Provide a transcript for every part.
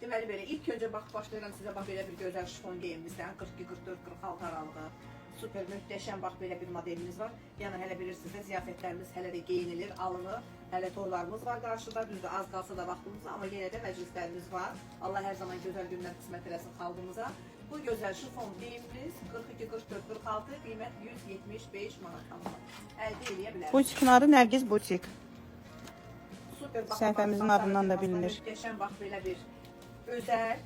Deməli belə ilk öncə başlayıram sizə bax belə bir gözəl şifon geyimimizdən 42-44-46 aralığı. Super möhtəşəm bax belə bir modelimiz var. Yəni hələ bilirsiniz də ziyafətlərimiz hələ də geyinilir, alınır. Hələ toylarımız var qarşıda. Düzdür az qalsa da vaxtımız, amma yenə də məclislərimiz var. Allah hər zaman gözəl günlər qismət eləsin xalqımıza. Bu gözəl şifon geyimimiz 42-44-46, qiymət 175 manat. Əldə eləyə bilərsiniz. Butikin adı Nərgiz Butik. Super bax. Səhifəmizin adından da bilinir. Möhtəşəm bax belə bir özəl,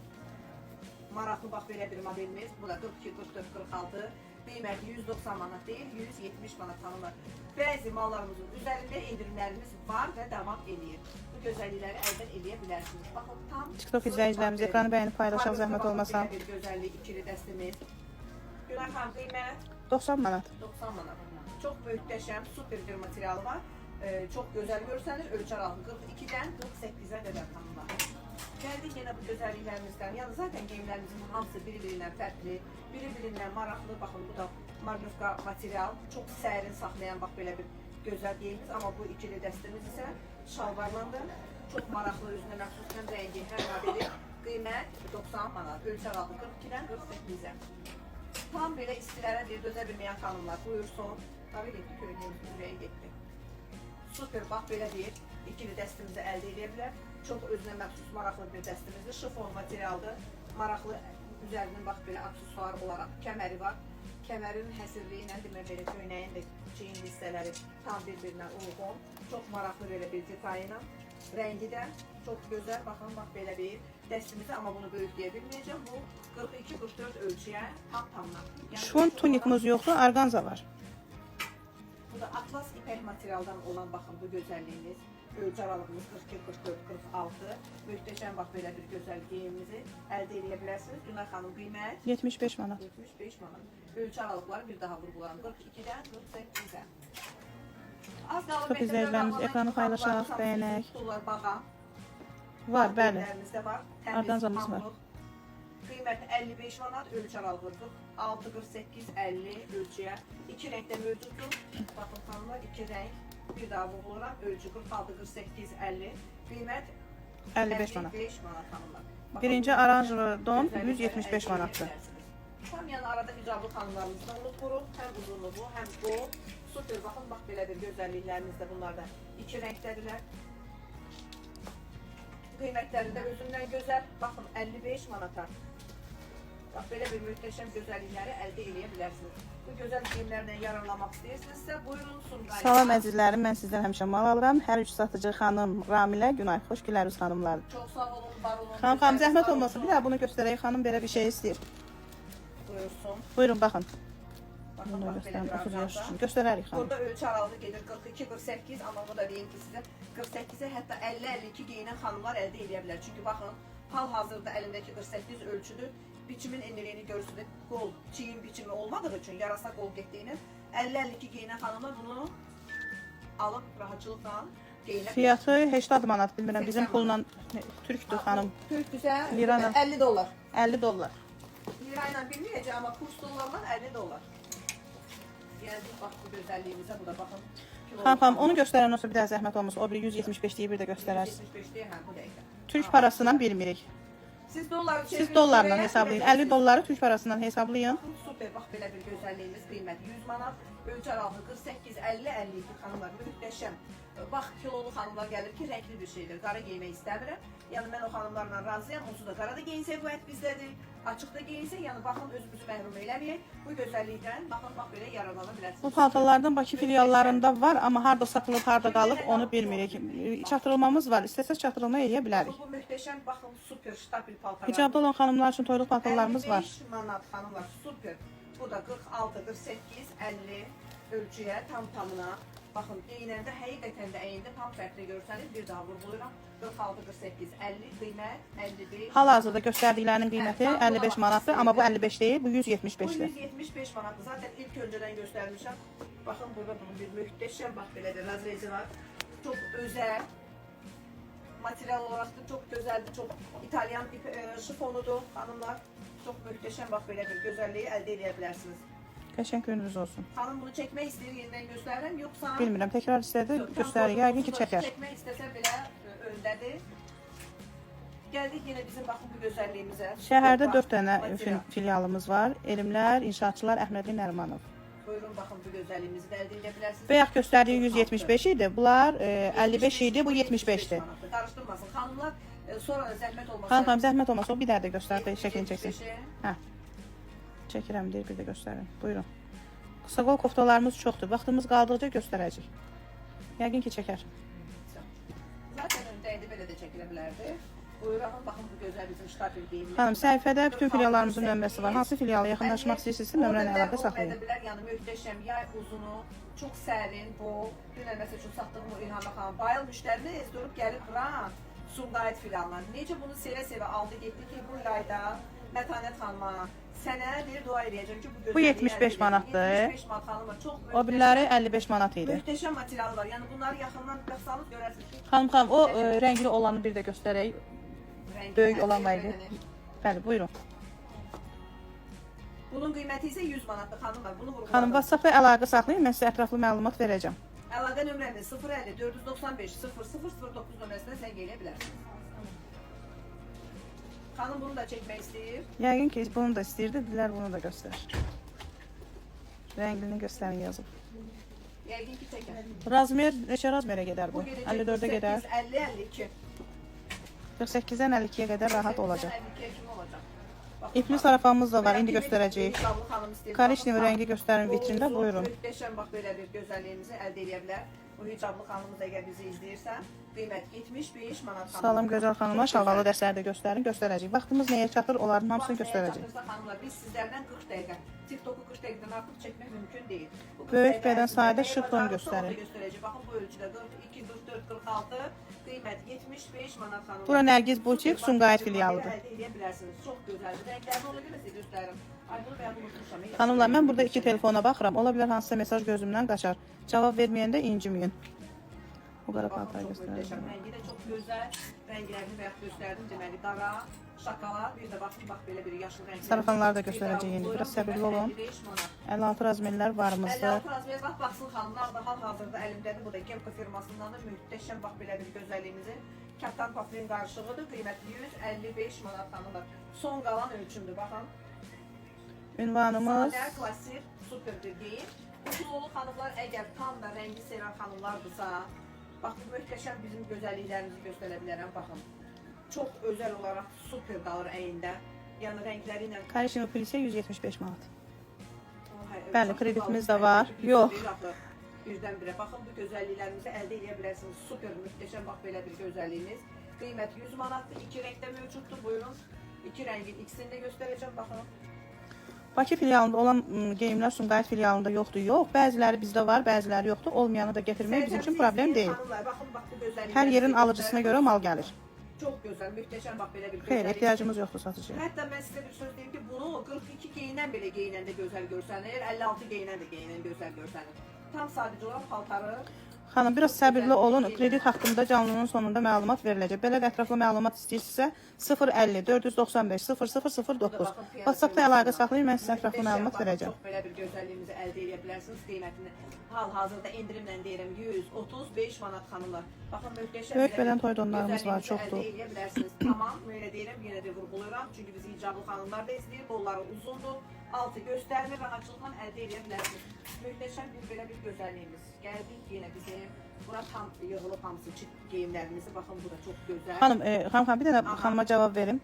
maraqlı bax belə bir modelimiz. Bu da 42-44-46. Qiyməti 190 manat deyil, 170 manat tanınır. Bəzi mallarımızın üzərində indirimlərimiz var və davam edir. Bu gözəllikləri əldən eləyə bilərsiniz. Baxın, tam TikTok izləyicilərimiz ekranı bəyənib paylaşaq zəhmət olmasa. Bir gözəllik, ikili dəstimiz. Günay xanım, qiymət 90 manat. 90 manat. Çox möhtəşəm, super bir materialı var. Çox gözəl görsənir. Ölçü aralığı 42-dən 48-ə qədər tanınır. Gəldik yenə bu gözəlliklərimizdən. Yəni zaten geyimlərimizin hamısı biri-birindən fərqli, biri-birindən maraqlı. Baxın, bu da marqovka material, çox sərin saxlayan bax belə bir gözəl geyimimiz. Amma bu ikili dəstimiz isə şalvarlandır. Çox maraqlı, özünə məxsus həm rəngi, həm modeli. Qiymət 90 manat. Ölçü aralığı 42-dən 48-ə. Tam belə istilərə bir dözə bilməyən xanımlar buyursun. Tabii getdi, köynəyimiz ürəyə getdi. Super bax belə bir ikili dəstimizi əldə edə bilər. Çox özünə məxsus maraqlı bir dəstimizdir. Şifon materialdır. Maraqlı üzərinin bax belə aksesuar olaraq kəməri var. Kəmərin həsirliyi ilə demək belə köynəyin də çiyin hissələri tam bir-birinə uyğun. Çox maraqlı belə bir detayla. Rəngi də çox gözəl. Baxın bax belə bir dəstimizi, amma bunu böyükləyə bilməyəcəm. Bu 42-44 ölçüyə tam-tamla. Şifon tunikimiz yoxdur, orqanza var. Bu da atlas ipək materialdan olan baxın bu gözəlliyimiz. Ölçü aralığımız 42-44-46. Möhtəşəm bax belə bir gözəl geyimimizi əldə edə bilərsiniz. Günay xanım, qiymət 75 manat. 75 manat. Ölçü aralıqları bir daha vurğularım. 42-dən 48-ə. Az qalıb Çox izləyicilərimiz ekranı paylaşaq, bəyənək. Var, bəli. Orqanzamız var. Qiymət 55 manat, ölçü aralığı 46-48-50 ölçüyə. İki rəngdə mövcuddur. Baxın xanımlar, iki rəng. Bir daha vurğularım, ölçü 46-48-50. Qiymət 55 manat. Xanımlar. Birinci aranjlı don 175 manatdır. Tam yəni arada icablı xanımlarımızdan unutmuruq. Həm uzunluğu, həm bu. Super, baxın, bax belə bir gözəlliklərimiz də bunlarda iki rəngdədirlər. Qiymətləri də özündən gözəl. Baxın, 55 manata. Bax, belə bir möhtəşəm gözəllikləri əldə edə bilərsiniz. Bu gözəl geyimlərlə yararlanmaq istəyirsinizsə, buyurun Sumqayıya. Salam əzizlərim, mən sizdən həmişə mal alıram. Hər üç satıcı xanım Ramilə, Günay, xoş gəldiniz xanımlar. Çox sağ olun, var olun. Xanım, zəhmət olmasın, bir daha bunu göstərək. Xanım belə bir şey istəyir. Buyursun. Buyurun, baxın. Baxın, bax, belə bir arxanda. Göstərərik xanım. Burada ölçü aralığı gedir 42-48, amma bu da deyim ki sizə 48-ə hətta 50-52 geyinən xanımlar əldə edə bilər. Çünki baxın, hal-hazırda əlimdəki 48 ölçüdür. Biçimin enliliyini görürsünüz. Qol, çiyin biçimi olmadığı üçün, yarasa qol getdiyini 50-52 geyinən xanımlar bunu alıb rahatçılıqla geyinə bilər. Fiyatı 80 manat, bilmirəm, bizim pulla türkdür xanım. Türkdürsə Lirayla 50 dollar. 50 dollar. Lirayla bilməyəcəm, amma kurs dollarla 50 dollar. Yəni, bax bu gözəlliyimizə, bu da baxın. Xanım, onu göstərən olsa bir daha zəhmət olmasa, o bir 175 deyir, bir də göstərərsiniz. 175 deyir, hə, bu dəqiqə. Türk parasından bilmirik. Siz dolları Siz dollarla hesablayın. 50 dolları Türk parasından hesablayın. Super, bax belə bir gözəlliyimiz, qiyməti 100 manat, ölçü aralığı 48, 50, 52 xanımlar, möhtəşəm. Bax, kilolu xanımlar gəlir ki, rəngli bir şeydir, qara geymək istəmirəm. Yəni, mən o xanımlarla razıyam, onsuz da qara da geyinsə bu ət bizdədir, açıq da geyinsə, yəni baxın, özümüzü məhrum eləməyək. Bu gözəllikdən, baxın, bax belə yararlana bilərsiniz. Bu paltarlardan Bakı filiallarında var, amma harada satılıb, harada qalıb, onu bilmirik. Çatdırılmamız var, istəsəz çatdırılma eləyə bilərik. Bu möhtəşəm, baxın, super, stabil paltarlar. Hicabda olan xanımlar üçün toyluq paltarlarımız var. 55 manat xanımlar, super. Bu da 46, 48, 50 ölçüyə, tam-tamına. Baxın, geyinəndə həqiqətən də əyində tam fərqli görsəniz, bir daha vurğuluram. 46, 48, 50 qiymət, 55. Hal-hazırda göstərdiklərinin qiyməti 55 manatdır, amma bu 55 deyil, bu 175-dir. Bu 175 manatdır. Zaten ilk öncədən göstərmişəm. Baxın, burada bunun bir möhtəşəm, bax belə bir razrezi var. Çox özəl. Material olaraq da çox gözəldir, çox İtalyan şifonudur xanımlar. Çox möhtəşəm, bax belə bir gözəlliyi əldə edə bilərsiniz. Qəşəng gününüz olsun. Xanım bunu çəkmək istəyir, yenidən göstərirəm, yoxsa... Bilmirəm, təkrar istədi, göstərir, yəqin ki, çəkər. Çəkmək istəsə belə öndədir. Gəldik yenə bizim baxın bu gözəlliyimizə. Şəhərdə Bax, 4 dənə material. filialımız var. Elmlər, İnşaatçılar, Əhmədli Nərimanov. Buyurun baxın bu gözəlliyimizi də əldə edə bilərsiniz. Bayaq göstərdiyi 175 idi. Bunlar 55 idi, bu 75-dir. Qarışdırmasın. Xanımlar sonra zəhmət olmasa. Xanım, zəhmət olmasa o bir dənə də göstərdi, şəklini çəksin. 75-i. Hə. Çəkirəm deyir, bir də göstərin. Buyurun. Qısa qol koftalarımız çoxdur. Vaxtımız qaldıqca göstərəcək. Yəqin ki, çəkər. Zaten öndəydi belə də çəkilə bilərdi. Buyurun baxın bu gözəl bizim ştabel geyimli. Xanım, səhifədə bütün filiallarımızın nömrəsi var. Hansı filiala yaxınlaşmaq istəyirsinizsə, nömrəni əlaqə saxlayın. Yəni möhtəşəm yay uzunu, çox sərin bu. Dünən məsəl üçün satdığım o İlham xanım bayıl müştərilər ez durub gəlib bura Sumqayıt filialına. Necə bunu sevə-sevə aldı getdi ki, bu ilayda Mətanət xanıma sənə deyir dua edəcəm ki, bu Bu 75 manatdır. 75 manat xanıma çox O biriləri 55 manat idi. möhtəşəm materialı var. Yəni bunları yaxından baxsanız görərsiniz ki, Xanım, o rəngli olanı bir də göstərək. rəngi Böyük olan var idi. belədir. Bəli, buyurun. Bunun qiyməti isə 100 manatdır xanımlar. Bunu vurğuladım. Xanım, WhatsApp-a əlaqə saxlayın, mən sizə ətraflı məlumat verəcəm. Əlaqə nömrəmiz 050 495 0009 nömrəsinə zəng eləyə bilərsiniz. Xanım bunu da çəkmək istəyir. Yəqin ki, bunu da istəyirdi, dilər bunu da göstər. Rənglini göstərin yazıb. Yəqin ki, çəkər. Razmer, neçə razmerə gedər bu? gedəcək 54-ə gedər. 50-52. 48-dən 52-yə qədər rahat olacaq. 52-yə kimi olacaq. Baxın, İpli sarafanımız da var, indi göstərəcəyik. Qablı xanım istəyir. Korичневый rəngi göstərin vitrində, Uzun, buyurun. Möhtəşəm bax belə bir gözəlliyimizi əldə edə bilər. Bu hicablı xanımız əgər bizi izləyirsə, qiymət 75 manat xanım. Salam gözəl xanıma, şalvarlı dəstələri də göstərin, göstərəcəyik. Vaxtımız nəyə çatır, onların hamısını göstərəcəyik. Xanımlar, biz sizlərdən 40 dəqiqə, TikTok-u 40 dəqiqədən artıq çəkmək mümkün deyil. Bu 40 Böyük dəqiqə bədən ərzində sadə nə şık yapacağımızı don göstərir. orada göstərəcək. Baxın bu ölçüdə 42, 44, 46, qiymət 75 manat xanımlar. Bura Nərgiz Butik, Sumqayıt filialıdır. Əldə edə bilərsiniz. Çox gözəldir. Rənglərini ona görə sizə göstərim. Ay bunu mən unutmuşam. Xanımlar, mən burada 2 telefona baxıram. Ola bilər hansısa mesaj gözümdən qaçar. Cavab verməyəndə inciməyin. Bu qara Baxın, paltar çox göstərir. möhtəşəm. Rəngi də çox gözəl. Rənglərini bayaq göstərdim. Deməli qara, şokolad, bir də baxın bax belə bir yaşıl rəng. Sarafanları da göstərəcəyik indi. Biraz səbirli olun. 56 razmerlər varımızdır. 56 razmer bax baxsın xanımlar da hal-hazırda əlimdədir. Bu da Gemco firmasından da möhtəşəm bax belə bir gözəlliyimizi. Kaptan Paplin qarışığıdır. Qiyməti 155 manat xanımlar. Son qalan ölçümdür baxın. Ünvanımız Sadə, klassik, super bir geyim. Usululu xanımlar əgər tam da rəngi sevən xanımlardırsa, bax bu möhtəşəm bizim gözəlliklərimizi göstərə bilərəm, baxın. Çox özəl olaraq super qalır əyində. Yəni rəngləri ilə Korичневый pil isə 175 manat. Bəli, Bəli, kreditimiz də var. Yox. Birdən-birə baxın bu gözəlliklərimizi əldə edə bilərsiniz. Super, möhtəşəm bax belə bir gözəlliyimiz. Qiymət 100 manatdır. 2 rəngdə mövcuddur. Buyurun. 2 rəngin ikisini də göstərəcəm baxın. Bakı filialında olan geyimlər Sumqayıt filialında yoxdur. Yox, bəziləri bizdə var, bəziləri yoxdur. Olmayanı da gətirmək bizim üçün problem deyil. Xanımlar, baxın bax bu gözəlliklər. Hər yerin alıcısına görə mal gəlir. Çox gözəl, möhtəşəm bax belə bir Xeyr, ehtiyacımız yoxdur satıcıya. Hətta mən sizə bir söz deyim ki, bunu 42 geyinən belə geyinəndə gözəl görsənir, 56 geyinən də geyinən gözəl görsənir. Tam sadəcə olaraq paltarı. Xanım, biraz səbirli olun. Kredit haqqında canlının sonunda məlumat veriləcək. Belə də ətraflı məlumat istəyirsinizsə 050 495 0009. WhatsApp-da əlaqə saxlayın, mən sizə ətraflı məlumat verəcəm. Çox belə bir gözəlliyimizi əldə edə bilərsiniz. Qiymətini hal-hazırda endirimlə deyirəm 135 manat xanımlar. Baxın möhtəşəm. Böyük bədən toy donlarımız var, çoxdur. Əldə edə bilərsiniz. Tamam, belə deyirəm, yenə də vurğulayıram. Çünki bizi icablı xanımlar da izləyir. Qolları uzundur. Altı göstərmir, rahatçılıqla əldə edə bilərsiniz. Möhtəşəm bir belə bir gözəlliyimiz. Gəldik yenə bizim. Bura tam yığılıb hamısı çıt geyimlərimizi. Baxın, bu da çox gözəl. Xanım, bir dənə xanıma cavab verim.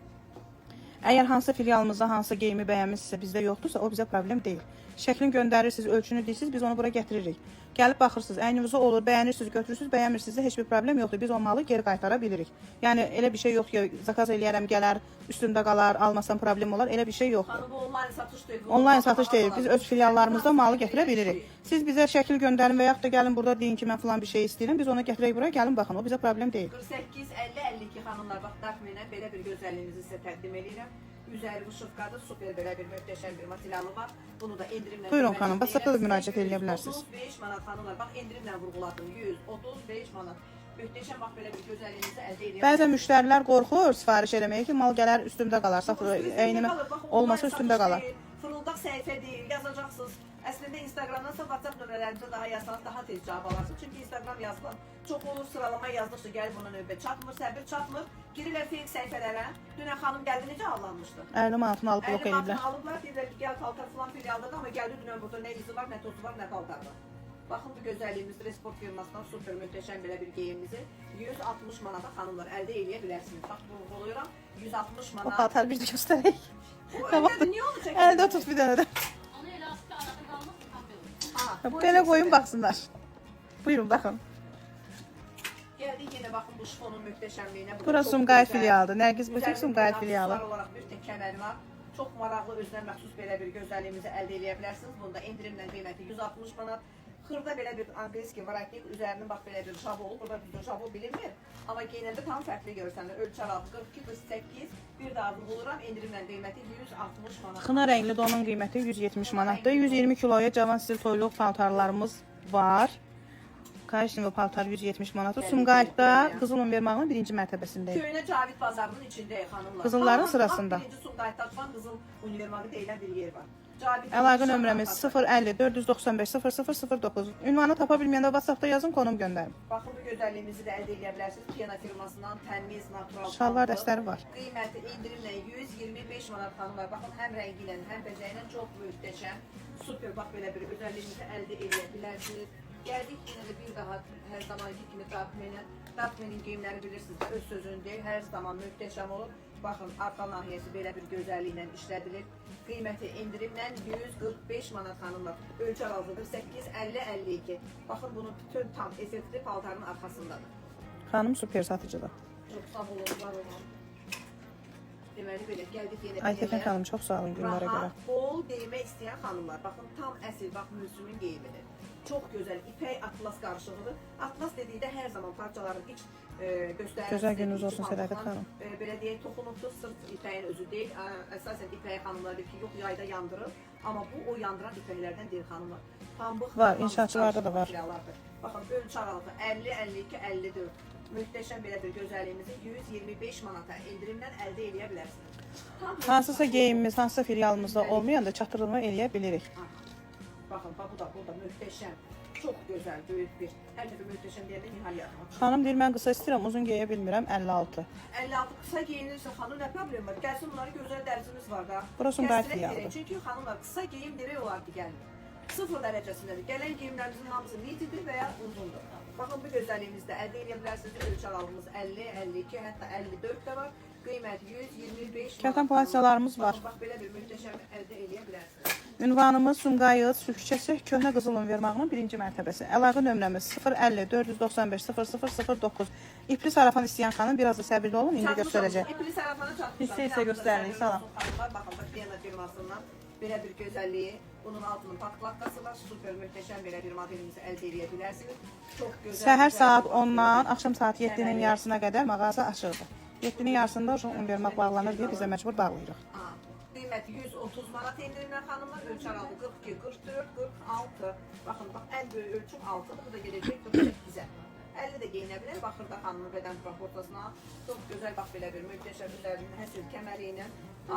Əgər hansı filialımızda hansı geyimi bəyənmişsinizsə, bizdə yoxdursa, o bizə problem deyil. Şəklini göndərirsiniz, ölçünü deyirsiniz, biz onu bura gətiririk. Gəlib baxırsınız, əyninizi olur, bəyənirsiniz, götürürsünüz, bəyənmirsinizsə heç bir problem yoxdur. Biz o malı geri qaytara bilirik. Yəni elə bir şey yox ki, zakaz eləyərəm, gələr, üstündə qalar, almasam problem olar, elə bir şey yoxdur. Xanım, bu onlayn satış deyil. Onlayn satış deyil. Biz öz filiallarımızda malı gətirə bilirik. Siz bizə şəkil göndərin və yaxud da gəlin burada deyin ki, mən falan bir şey istəyirəm, biz onu gətirək buraya, gəlin baxın, o bizə problem deyil. 48, 50, 52 xanımlar, bax təxminən belə bir gözəlliyimizi sizə təqdim edirəm. Üzəri vışıqadır, super belə bir möhtəşəm bir materialı var. Bunu da endirimlə... Buyurun xanım, WhatsApp-da da müraciət edə bilərsiniz. 135 manat xanımlar, bax endirimlə vurğuladım, 135 manat. Möhtəşəm bax belə bir gözəlliyimizi əldə edirəm. Bəzən müştərilər qorxur sifariş eləməyə ki, mal gələr üstümdə qalar, əynimə olmasa üstümdə qalar. Fırıldaq səhifə deyil, yazacaqsınız. Əslində Instagramdansa WhatsApp nömrələrinizə daha yazsanız daha tez cavab alarsınız. Çünki Instagram yazılan çox olur, sıralama yazdıqca gəlir buna növbə çatmır, səbir çatmır. Girirlər fake səhifələrə. Dünən xanım gəldi necə ağlanmışdı? 50 manatını alıb blok 50 manatını ediblər. alıblar, deyirlər ki, gəl paltar falan filialdadır, amma gəldi dünən burada nə izi var, nə tozu var, nə paltar var. Baxın bu gözəlliyimiz Resport firmasından super möhtəşəm belə bir geyimimizi 160 manata xanımlar əldə eləyə bilərsiniz. Bax, vurğulayıram, 160 O manat. paltar bir də göstərək. Bu öndədir, niyə onu çəkir? Əldə tut bir dənə də. Onu elə asılı arada qalmasın, tam belə. Ha, bu Belə çəksin. qoyun baxsınlar. Buyurun baxın. Gəldik yenə baxın bu şifonun möhtəşəmliyinə. Bu da Bura çox Sumqayıt gözəl. filialıdır. Nərgiz butik Üzərində Sumqayıt aksesuar filialı. olaraq bir tek kəməri var. Çox maraqlı, özünə məxsus belə bir gözəlliyimizi əldə edə bilərsiniz. Bunda endirimlə qiyməti 160 manat. Xırda belə bir anqliyski varaklik, üzərinin bax belə bir jabolu. Burada bizdə jabol bilinmir. Amma geyinəndə tam fərqli görürsənlər. Ölçər altı 42-48. Bir daha vurğuluram, endirimlə qiyməti 160 manat. Xına rəngli donun qiyməti 170 manatdır. 120 kiloya cavan stil toyluq paltarlarımız var. Kaşin və paltar 170 manatdır. Sumqayıtda Qızıl Univermağın birinci mərtəbəsindəyik. Köynə Cavid bazarının içindəyik xanımlar. Qızılların Tam sırasında. Birinci Sumqayıtda açılan Qızıl Univermağı deyilən bir yer var. Cavid Əlaqə nömrəmiz 050 495 0009. Ünvanı tapa bilməyəndə WhatsApp-da yazın, konum göndərin. Baxın bu gözəlliyimizi də əldə edə bilərsiniz. Piyana firmasından təmiz, natural. Şalvar palto. dəstləri var. Qiyməti endirimlə 125 manat xanımlar. Baxın həm rəngi ilə, həm bəzəyi ilə çox möhtəşəm. Super bax belə bir gözəlliyimizi əldə edə bilərsiniz. Gəldik yenə də bir daha hər zamanki kimi Darkman'in geyimləri bilirsiniz də öz sözündür. Hər zaman möhtəşəm olur. Baxın arxa nahiyəsi belə bir gözəlliklə işlədilir. Qiyməti endirimlə 145 manat xanımlar. Ölçü aralığıdır 8-50-52. Baxın bunun bütün tam effektli paltarın arxasındadır. Xanım super satıcıdır. Çox sağ olun, var olun. Deməli belə gəldik yenə Aytəkin xanım çox sağ olun günlərə görə. rahat, bol geyinmək istəyən xanımlar. Baxın tam əsl bax mövsümün geyimidir. Çox gözəl ipək atlas qarışığıdır. Atlas dedikdə hər zaman parçaların iç göstərir. Gözəl gününüz olsun Sədaqət xanım. Belə deyək, toxunubdur, sırf ipəyin özü deyil. Əsasən ipəyi xanımlar deyir ki, yox yayda yandırır. Amma bu o yandıran ipəklərdən deyil xanımlar. Pambıq Var, inşaatçılarda da var. Baxın ölçü aralığı 50, 52, 54. Möhtəşəm belə bir gözəlliyimizi 125 manata endirimdən əldə edə bilərsiniz. Tam Hansısa geyimimiz, hansısa filialımızda olmayanda çatdırılma eləyə bilirik. Baxın, bax bu da burada möhtəşəm. Çox gözəl, böyük bir. Hər dəfə möhtəşəm deyəndə nihal yaratmaq. Xanım deyir, mən qısa istəyirəm, uzun geyə bilmirəm, 56. 56 qısa geyinirsə xanım nə problem var? Gəlsin bunları gözəl dərzimiz var da. Bura Sumqayıt Kəsdirək filialıdır. verək. Çünki xanımlar qısa geyim demək olar ki, gəlmir. Sıfır dərəcəsindədir. Gələn geyimlərimizin hamısı nitidir və ya uzundur. Baxın bu gözəlliyimizdə əldə edə bilərsiniz. Ölçü aralığımız 50, 52, hətta 54 də var. Qiymət 125 Kətan palasiyalarımız var. Bax belə bir möhtəşəm əldə edə bilərsiniz. Ünvanımız Sumqayıt, Sülkçəsi, Köhnə Qızıl Univermağının birinci mərtəbəsi. Əlaqə nömrəmiz 050 495 0009. İpli sarafan istəyən xanım biraz da səbirli olun, indi göstərəcək. İpli sarafana çatmışlar. Hissə göstəririk, salam. Baxın bax Piyana firmasından belə bir gözəlliyi. Bunun altının paklatkası var. Super möhtəşəm belə bir modelimizi əldə edə bilərsiniz. Çox gözəl. Səhər saat 10-dan axşam saat 7-nin yarısına qədər mağaza açıldı. 7-nin yarısında Univermağ bağlanır deyə biz də məcbur bağlayırıq. Qiyməti 130 manat endirimlə xanımlar. Ölçü aralığı 42, 44, 46. Baxın bax ən böyük ölçüm 6-dır. Bu da gedəcək 48-ə. 50 də geyinə bilər. Baxır da xanımın bədən proportsiyasına. Çox gözəl bax belə bir möhtəşəm üzərində həsil kəməri ilə.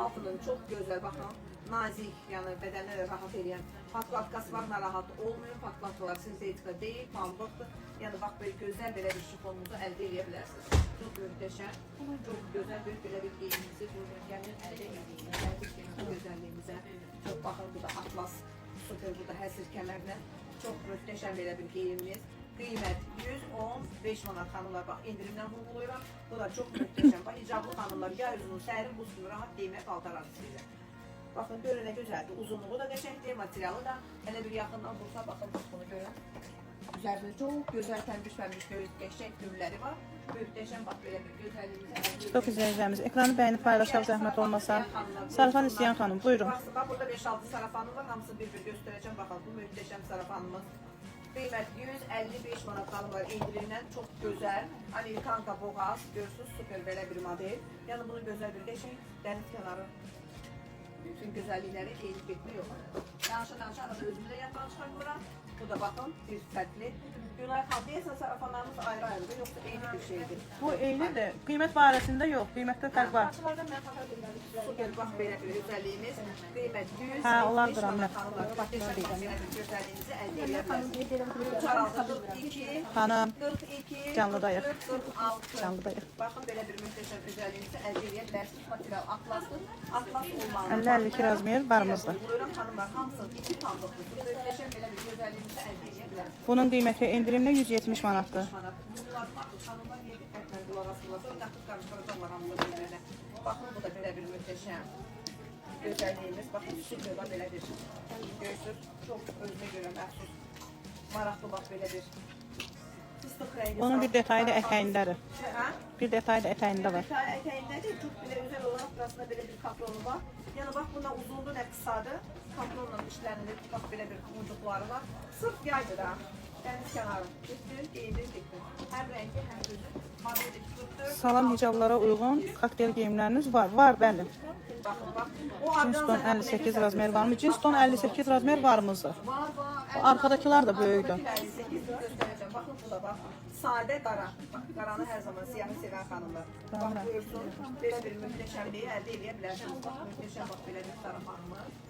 Altının çox gözəl baxın. Nazik, yəni bədəni rahat edən patlatkası var, narahat olmuyor. Patlatkalar sintetika deyil, pambıqdır. Yəni bax belə gözəl belə bir şifonunuzu əldə edə bilərsiniz. Çox möhtəşəm. Çox gözəl belə bir geyimimizi bugün əldə edirik. Bu gözəlliyimizə. Çox baxın, bu da atlas, super, bu da həsil kəmərlə. Çox möhtəşəm belə bir geyimimiz. Qiymət 115 manat xanımlar. Bax endirimdən vurğulayıram. Bu da çox möhtəşəm. Bax icablı xanımlar yay uzun, sərin buz kimi rahat geyinmək paltarlar istəyirlər. Baxın görün nə gözəldir. Uzunluğu da qəşəngdir, materialı da. Hələ bir yaxından vursa baxın bax bunu görün. Üzərində çox gözəl pəmbiş qəşəng gülləri var. Möhtəşəm bax belə bir gözəlliyimiz. TikTok izləyicilərimiz ekranı bəyənib paylaşaq zəhmət olmasa. Sarafan istəyən xanım, buyurun. Bax burada 5-6 sarafanım var. Hamısını bir-bir göstərəcəm. Baxın bu möhtəşəm sarafanımız. Qiymət 155 manat xanımlar endirimdən çox gözəl. Amerikanka boğaz, görürsünüz super belə bir model. Yəni bunu gözəl bir qəşəng dəniz kənarı. Bütün gözəllikləri eyni getmək yox. Danışa-danışa arada özümüzə yataq çıxarmıram. Bu da bakın bir fərqli. Günay xanım, deyəsən sarafanlarımız ayrı-ayrıdır, yoxsa eyni bir şeydir. Bu eynidir. Qiymət barəsində yox, qiymətdə fərq var. Super, bax belə bir gözəlliyimiz. Qiymət 100. Hə, onlardır amma. Gözəlliyinizi əldə edə bilərsiniz. Çaraltı 42, Xanım, 42, canlıdayıq. 46. Canlıdayıq. Baxın belə bir möhtəşəm gözəlliyinizi əldə edə bilərsiniz. Material atlasdır. Atlas olmalı. 50-52 razmer barımızda. Buyurun xanımlar, hamısını 2 tanıdıqdır. Möhtəşəm belə bir gözəlliyinizi əldə edə bilərsiniz. Bunun qiyməti endirimlə 170 manatdır. Xanımlar yedi fərqlə qulaq asırlar. Sonra yaxud qarışdıracaqlar hamısı bir-birinə. Baxın, bu da belə bir möhtəşəm gözəlliyimiz. Baxın, süperdə belə bir görsünüz. Çox özünə görə məxsus. Maraqlı bax belə bir fıstıq rəngi. Onun bir detayı da ətəyindədir. Hə? Bir detayı da ətəyində var. Detayı ətəyindədir. Çox belə özəl olaraq burasında belə bir kapronu var. Yəni bax, bunda uzundur, nə qısadır. Kapronla işlənilir. Bax, belə bir ucuqları var. Sırf yaydır ha. Dəniz kənarı. Götür, geyindir, getir. Həm rəngi, həm gözü. Madədə tutdur. Salam hicablara uyğun kokteyl geyimləriniz var. Var, bəli. Baxın, bax. O Cinston 58 razmer varmı? Cinston 58 razmer varmızdır. Var, var. O arkadakılar da böyükdür. 58 göstərəcəm. Baxın, bu da bax. Sadə qara. Bax, qaranı hər zaman siyahı sevən xanımlar. Bax, buyursun. Belə bir möhtəşəmliyi əldə edə bilərsiniz. Bax, möhtəşəm bax, belə bir sarafanımız.